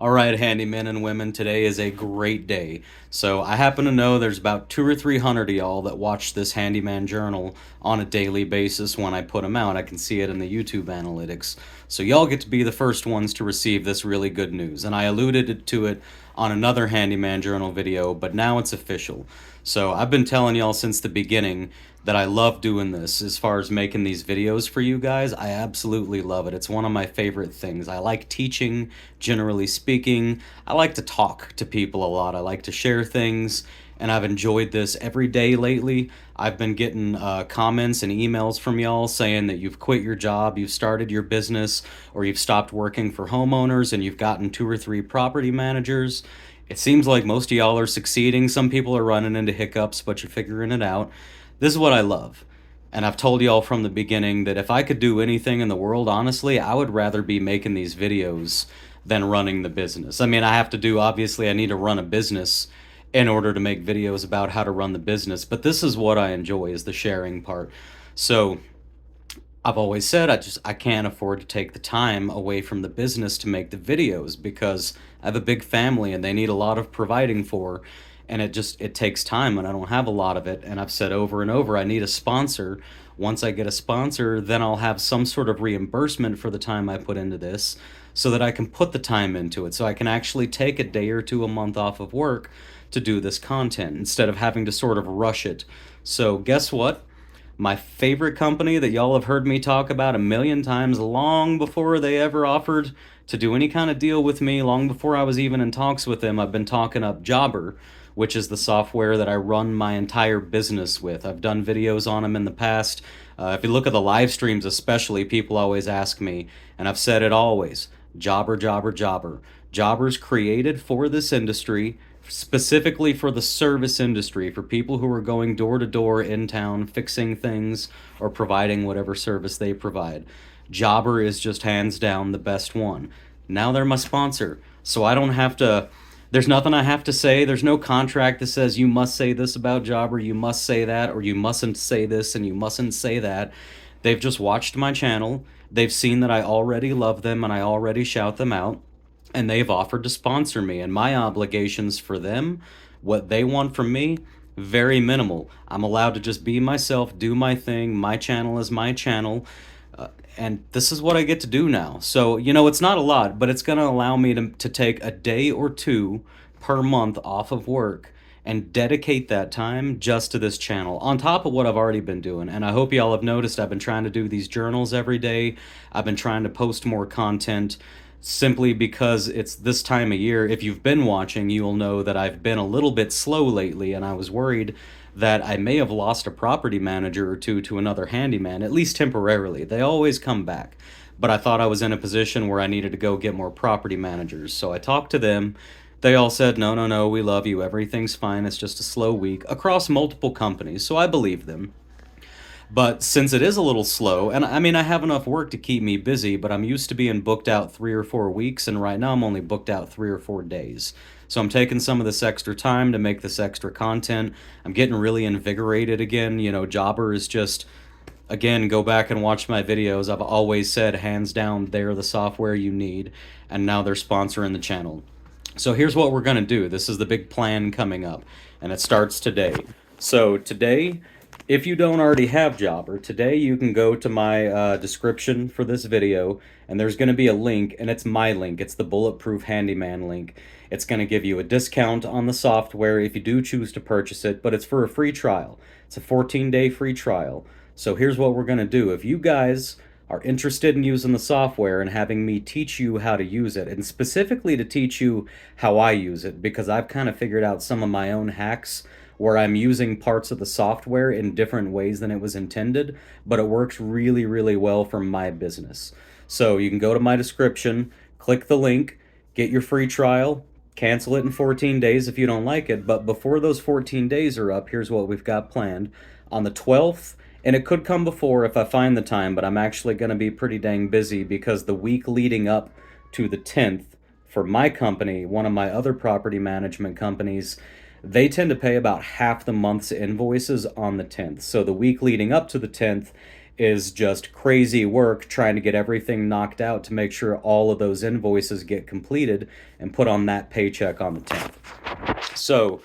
All right, handymen and women, today is a great day. So I happen to know there's about 200 or 300 of y'all that watch this Handyman Journal on a daily basis when I put them out. I can see it in the YouTube analytics. So y'all get to be the first ones to receive this really good news. And I alluded to it on another Handyman Journal video, but now it's official. So I've been telling y'all since the beginning that I love doing this as far as making these videos for you guys. I absolutely love it. It's one of my favorite things. I like teaching, generally speaking. I like to talk to people a lot. I like to share things, and I've enjoyed this every day lately. I've been getting comments and emails from y'all saying that you've quit your job, you've started your business, or you've stopped working for homeowners and you've gotten 2 or 3 property managers. It seems like most of y'all are succeeding. Some people are running into hiccups, but you're figuring it out. This is what I love. And I've told y'all from the beginning that if I could do anything in the world, honestly, I would rather be making these videos than running the business. I mean, obviously, I need to run a business in order to make videos about how to run the business, but this is what I enjoy, is the sharing part. So I've always said I can't afford to take the time away from the business to make the videos because I have a big family and they need a lot of providing for, and it takes time and I don't have a lot of it. And I've said over and over, I need a sponsor. Once I get a sponsor, then I'll have some sort of reimbursement for the time I put into this so that I can put the time into it, so I can actually take a day or two a month off of work to do this content instead of having to sort of rush it. So guess what? My favorite company that y'all have heard me talk about a million times long before they ever offered to do any kind of deal with me, long before I was even in talks with them, I've been talking up 𝗏𝗏𝗏, which is the software that I run my entire business with. I've done videos on them in the past. If you look at the live streams especially, people always ask me, and I've said it always, 𝗏𝗏𝗏𝗏𝗏𝗏𝗏𝗏𝗏𝗏𝗏𝗏𝗏𝗏𝗏𝗏𝗏. 𝗏𝗏𝗏 specifically for this industry, specifically for the service industry, for people who are going door to door in town, fixing things or providing whatever service they provide. 𝗏𝗏𝗏𝗏𝗏𝗏 is just hands down the best one. Now they're my sponsor, so I don't have to, there's nothing I have to say. There's no contract that says you must say this about 𝗏𝗏𝗏𝗏𝗏𝗏, you must say that, or you mustn't say this and you mustn't say that. They've just watched my channel. They've seen that I already love them and I already shout them out, and they've offered to sponsor me. And my obligations for them, what they want from me, very minimal. I'm allowed to just be myself, do my thing. My channel is my channel. And this is what I get to do now. So, it's not a lot, but it's going to allow me to take a day or two per month off of work and dedicate that time just to this channel, on top of what I've already been doing. And I hope y'all have noticed I've been trying to do these journals every day. I've been trying to post more content simply because it's this time of year. If you've been watching, you'll know that I've been a little bit slow lately, and I was worried that I may have lost a property manager or two to another handyman, at least temporarily. They always come back. But I thought I was in a position where I needed to go get more property managers. So I talked to them. They all said, no, no, no, we love you. Everything's fine. It's just a slow week, across multiple companies. So I believe them. But since it is a little slow, and I mean, I have enough work to keep me busy, but I'm used to being booked out 3 or 4 weeks, and right now I'm only booked out 3 or 4 days. So I'm taking some of this extra time to make this extra content. I'm getting really invigorated again. 𝗏𝗏𝗏𝗏𝗏𝗏𝗏𝗏 is just, again, go back and watch my videos. I've always said, hands down, they're the software you need, and now they're sponsoring the channel. So here's what we're going to do. This is the big plan coming up, and it starts today. So today, if you don't already have 𝗏𝗏𝗏𝗏𝗏𝗏, today you can go to my description for this video, and there's going to be a link, and it's my link. It's the Bulletproof Handyman link. It's going to give you a discount on the software if you do choose to purchase it, but it's for a free trial. It's a 14-day free trial. So here's what we're going to do. If you guys are interested in using the software and having me teach you how to use it, and specifically to teach you how I use it, because I've kind of figured out some of my own hacks where I'm using parts of the software in different ways than it was intended, but it works really, really well for my business. So you can go to my description, click the link, get your free trial, cancel it in 14 days if you don't like it, but before those 14 days are up, here's what we've got planned. On the 12th, and it could come before if I find the time, but I'm actually going to be pretty dang busy because the week leading up to the 10th, for my company, one of my other property management companies, they tend to pay about half the month's invoices on the 10th. So the week leading up to the 10th is just crazy work trying to get everything knocked out to make sure all of those invoices get completed and put on that paycheck on the 10th. So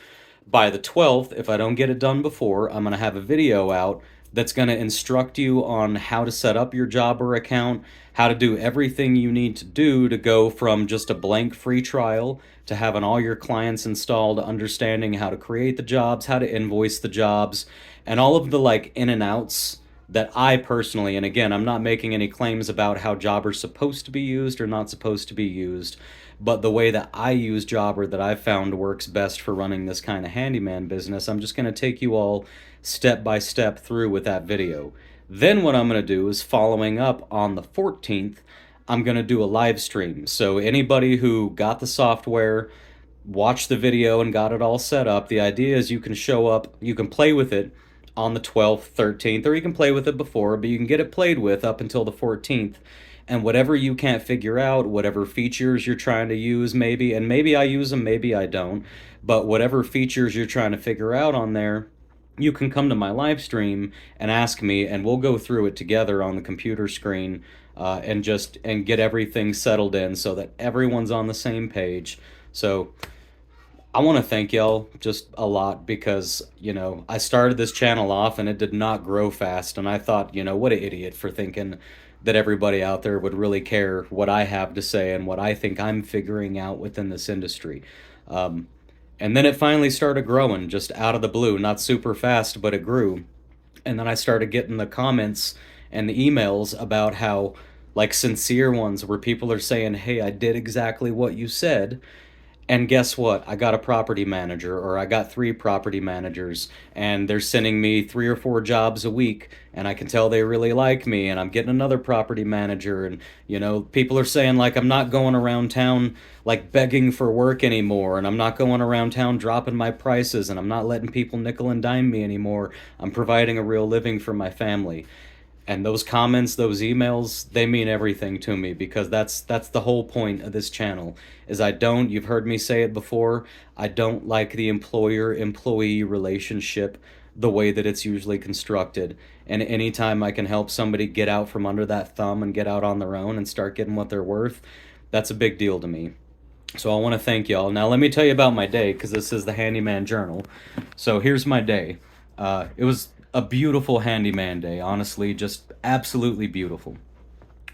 by the 12th, if I don't get it done before, I'm going to have a video out that's going to instruct you on how to set up your Jobber account, how to do everything you need to do to go from just a blank free trial to having all your clients installed, understanding how to create the jobs, how to invoice the jobs, and all of the like in and outs that I personally, and again, I'm not making any claims about how Jobber's supposed to be used or not supposed to be used, but the way that I use Jobber that I've found works best for running this kind of handyman business, I'm just going to take you all step by step through with that video. Then what I'm going to do is, following up on the 14th, I'm going to do a live stream. So anybody who got the software, watched the video, and got it all set up, the idea is you can show up, you can play with it on the 12th, 13th, or you can play with it before, but you can get it played with up until the 14th. And whatever you can't figure out, whatever features you're trying to use maybe, and maybe I use them, maybe I don't, but whatever features you're trying to figure out on there, you can come to my live stream and ask me, and we'll go through it together on the computer screen and get everything settled in so that everyone's on the same page. So I want to thank y'all just a lot because, I started this channel off and it did not grow fast. And I thought, what an idiot for thinking that everybody out there would really care what I have to say and what I think I'm figuring out within this industry. And then it finally started growing just out of the blue, not super fast, but it grew. And then I started getting the comments and the emails about how, like, sincere ones where people are saying, hey, I did exactly what you said. And guess what? I got a property manager, or I got 3 property managers, and they're sending me 3 or 4 jobs a week, and I can tell they really like me, and I'm getting another property manager, and, people are saying, like, I'm not going around town, like, begging for work anymore, and I'm not going around town dropping my prices, and I'm not letting people nickel and dime me anymore. I'm providing a real living for my family. And those comments, those emails, they mean everything to me, because that's the whole point of this channel, is you've heard me say it before, I don't like the employer-employee relationship the way that it's usually constructed. And anytime I can help somebody get out from under that thumb and get out on their own and start getting what they're worth, that's a big deal to me. So I want to thank y'all. Now let me tell you about my day, because this is the Handyman Journal. So here's my day. It was a beautiful handyman day, honestly, just absolutely beautiful.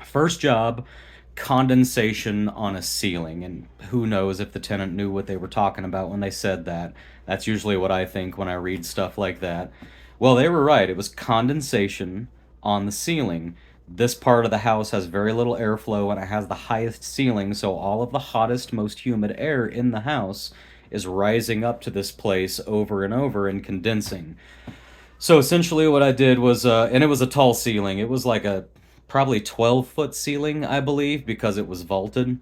First job, condensation on a ceiling, and who knows if the tenant knew what they were talking about when they said that. That's usually what I think when I read stuff like that. Well, they were right. It was condensation on the ceiling. This part of the house has very little airflow, and it has the highest ceiling, so all of the hottest, most humid air in the house is rising up to this place over and over and condensing. So essentially what I did was, and it was a tall ceiling. It was like a probably 12-foot ceiling, I believe, because it was vaulted.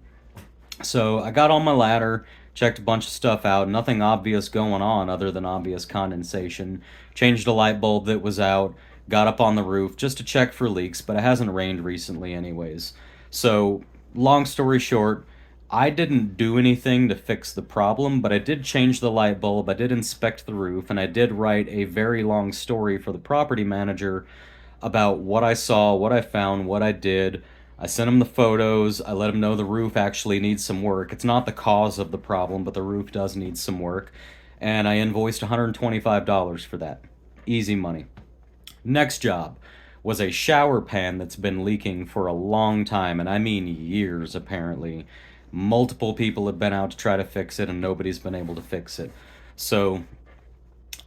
So I got on my ladder, checked a bunch of stuff out, nothing obvious going on other than obvious condensation. Changed a light bulb that was out, got up on the roof just to check for leaks, but it hasn't rained recently anyways. So long story short, I didn't do anything to fix the problem, but I did change the light bulb, I did inspect the roof, and I did write a very long story for the property manager about what I saw, what I found, what I did. I sent him the photos, I let him know the roof actually needs some work. It's not the cause of the problem, but the roof does need some work. And I invoiced $125 for that. Easy money. Next job was a shower pan that's been leaking for a long time, and I mean years apparently. Multiple people have been out to try to fix it, and nobody's been able to fix it. So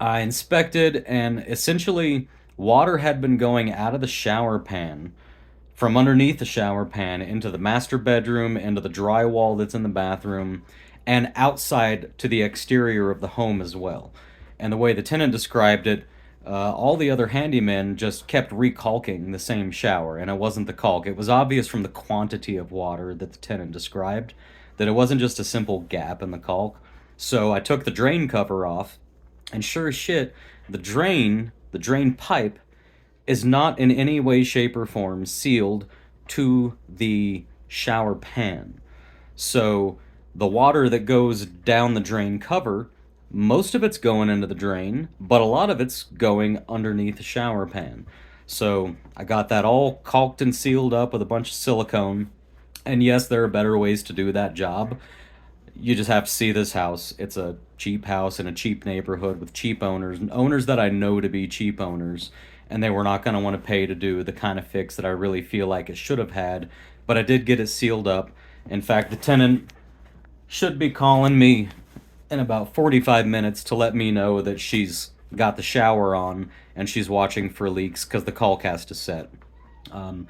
I inspected, and essentially water had been going out of the shower pan, from underneath the shower pan, into the master bedroom, into the drywall that's in the bathroom, and outside to the exterior of the home as well. And the way the tenant described it, all the other handymen just kept recalking the same shower, and it wasn't the caulk. It was obvious from the quantity of water that the tenant described that it wasn't just a simple gap in the caulk. So I took the drain cover off, and sure as shit, the drain pipe is not in any way, shape, or form sealed to the shower pan. So the water that goes down the drain cover, most of it's going into the drain, but a lot of it's going underneath the shower pan. So I got that all caulked and sealed up with a bunch of silicone. And yes, there are better ways to do that job. You just have to see this house. It's a cheap house in a cheap neighborhood with cheap owners, and owners that I know to be cheap owners, and they were not going to want to pay to do the kind of fix that I really feel like it should have had. But I did get it sealed up. In fact, the tenant should be calling me in about 45 minutes to let me know that she's got the shower on and she's watching for leaks because the call cast is set. Um,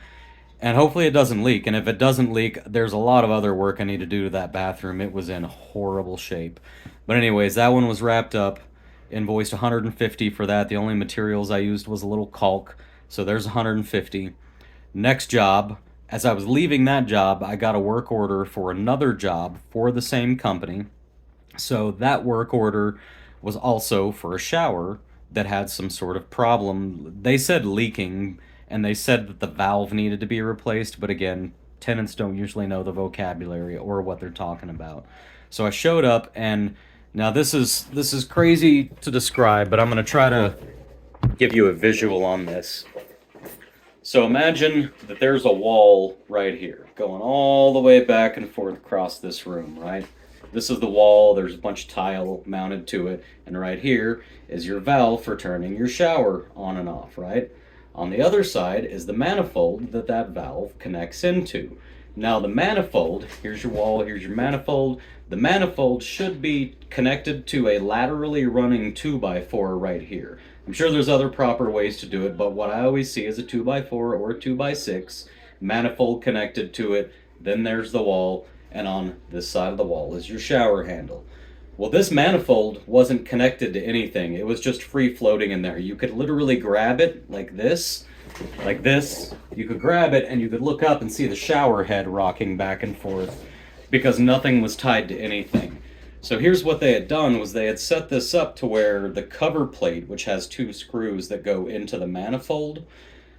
and hopefully it doesn't leak. And if it doesn't leak, there's a lot of other work I need to do to that bathroom. It was in horrible shape. But anyways, that one was wrapped up. Invoiced 150 for that. The only materials I used was a little caulk. So there's 150. Next job, as I was leaving that job, I got a work order for another job for the same company. So that work order was also for a shower that had some sort of problem. They said leaking, and they said that the valve needed to be replaced, but again, tenants don't usually know the vocabulary or what they're talking about. So I showed up, and now this is crazy to describe, but I'm going to try to give you a visual on this. So imagine that there's a wall right here, going all the way back and forth across this room, right? This is the wall, there's a bunch of tile mounted to it, and right here is your valve for turning your shower on and off, right? On the other side is the manifold that that valve connects into. Now the manifold, here's your wall, here's your manifold. The manifold should be connected to a laterally running 2x4 right here. I'm sure there's other proper ways to do it, but what I always see is a 2x4 or a 2x6, manifold connected to it, then there's the wall, and on this side of the wall is your shower handle. Well, this manifold wasn't connected to anything. It was just free floating in there. You could literally grab it like this. You could grab it and you could look up and see the shower head rocking back and forth because nothing was tied to anything. So here's what they had done was they had set this up to where the cover plate, which has 2 screws that go into the manifold,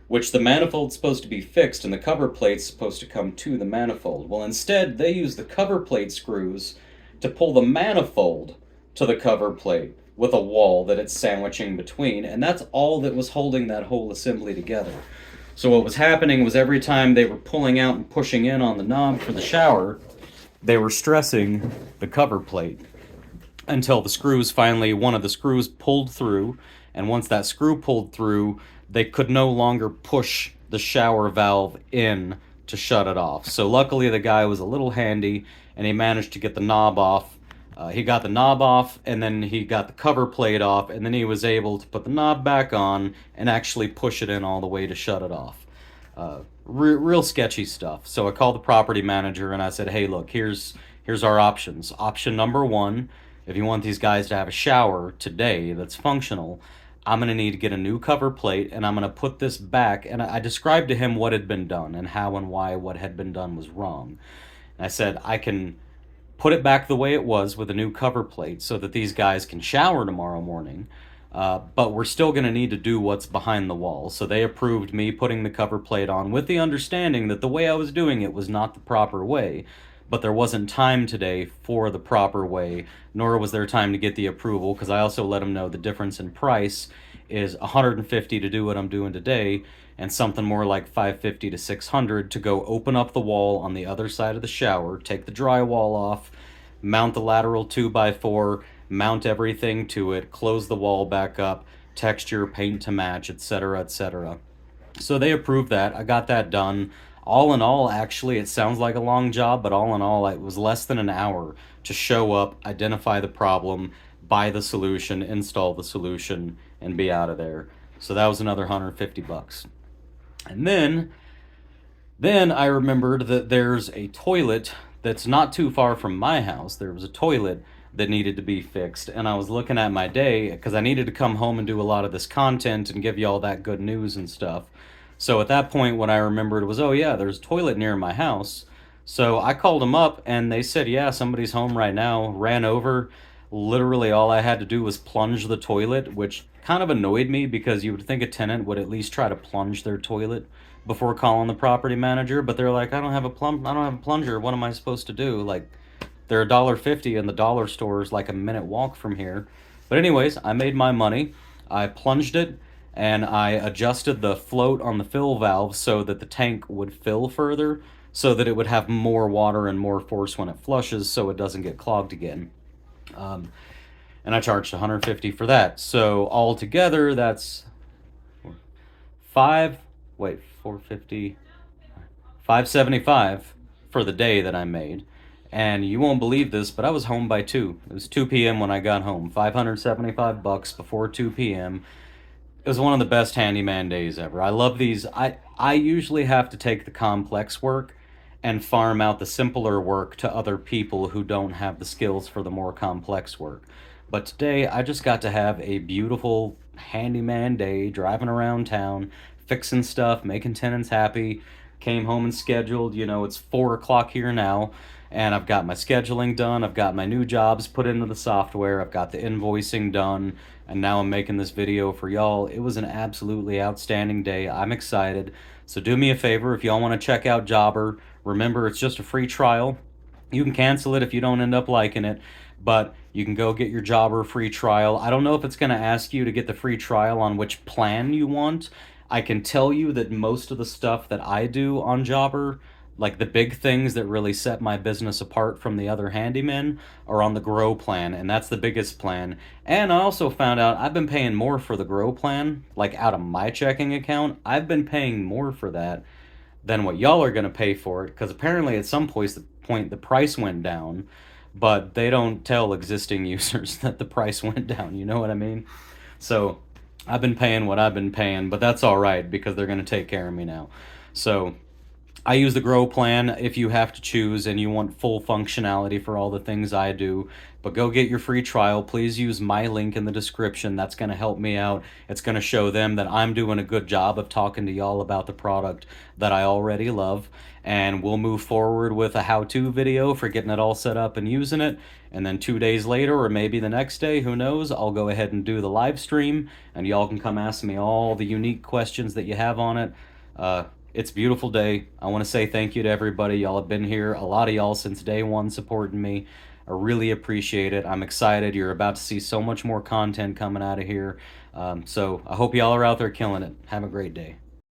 which the manifold's supposed to be fixed and the cover plate's supposed to come to the manifold. Well, instead, they use the cover plate screws to pull the manifold to the cover plate with a wall that it's sandwiching between, and that's all that was holding that whole assembly together. So what was happening was every time they were pulling out and pushing in on the knob for the shower, they were stressing the cover plate until the screws finally, one of the screws pulled through, and once that screw pulled through, they could no longer push the shower valve in to shut it off. So luckily the guy was a little handy and he managed to get the knob off. He got the knob off and then he got the cover plate off and then he was able to put the knob back on and actually push it in all the way to shut it off. Real sketchy stuff. So I called the property manager and I said, hey, look, here's our options. Option number 1, if you want these guys to have a shower today that's functional, I'm going to need to get a new cover plate and I'm going to put this back. And I described to him what had been done and how and why what had been done was wrong. And I said, I can put it back the way it was with a new cover plate so that these guys can shower tomorrow morning. But we're still going to need to do what's behind the wall. So they approved me putting the cover plate on with the understanding that the way I was doing it was not the proper way. But there wasn't time today for the proper way, nor was there time to get the approval, because I also let them know the difference in price is $150 to do what I'm doing today, and something more like $550 to $600 to go open up the wall on the other side of the shower, take the drywall off, mount the lateral 2x4, mount everything to it, close the wall back up, texture, paint to match, etc., etc. So they approved that. I got that done. All in all, actually, it sounds like a long job, but all in all, it was less than an hour to show up, identify the problem, buy the solution, install the solution, and be out of there. So that was another $150. And then I remembered that there's a toilet that's not too far from my house. There was a toilet that needed to be fixed, and I was looking at my day because I needed to come home and do a lot of this content and give you all that good news and stuff. So at that point, what I remembered was, oh yeah, there's a toilet near my house. So I called them up and they said, yeah, somebody's home right now. Ran over. Literally all I had to do was plunge the toilet, which kind of annoyed me because you would think a tenant would at least try to plunge their toilet before calling the property manager. But they're like, I don't have a plunger. What am I supposed to do? Like, they're $1.50 and the dollar store is like a minute walk from here. But anyways, I made my money. I plunged it. and I adjusted the float on the fill valve so that the tank would fill further, so that it would have more water and more force when it flushes, so it doesn't get clogged again. And I charged $150 for that. So altogether, that's 450, 575 for the day that I made. And you won't believe this, but I was home by 2. It was 2 p.m. when I got home. $575 before 2 p.m. It was one of the best handyman days ever. I love these. I usually have to take the complex work and farm out the simpler work to other people who don't have the skills for the more complex work. But today, I just got to have a beautiful handyman day, driving around town, fixing stuff, making tenants happy. Came home and scheduled. It's 4 o'clock here now, and I've got my scheduling done. I've got my new jobs put into the software. I've got the invoicing done, and now I'm making this video for y'all. It was an absolutely outstanding day. I'm excited. So do me a favor, if y'all want to check out Jobber, remember it's just a free trial. You can cancel it if you don't end up liking it, but you can go get your Jobber free trial. I don't know if it's going to ask you to get the free trial on which plan you want. I can tell you that most of the stuff that I do on Jobber, like the big things that really set my business apart from the other handymen, are on the Grow plan, and that's the biggest plan. And I also found out I've been paying more for the Grow plan, like out of my checking account. I've been paying more for that than what y'all are going to pay for it, because apparently at some point the price went down, but they don't tell existing users that the price went down, you know what I mean? So I've been paying what I've been paying, but that's all right because they're going to take care of me now. So I use the Grow plan if you have to choose and you want full functionality for all the things I do. But go get your free trial. Please use my link in the description. That's going to help me out. It's going to show them that I'm doing a good job of talking to y'all about the product that I already love. And we'll move forward with a how-to video for getting it all set up and using it. And then 2 days later, or maybe the next day, who knows, I'll go ahead and do the live stream, and y'all can come ask me all the unique questions that you have on it. It's a beautiful day. I want to say thank you to everybody. Y'all have been here, a lot of y'all since day one, supporting me. I really appreciate it. I'm excited. You're about to see so much more content coming out of here. So I hope y'all are out there killing it. Have a great day.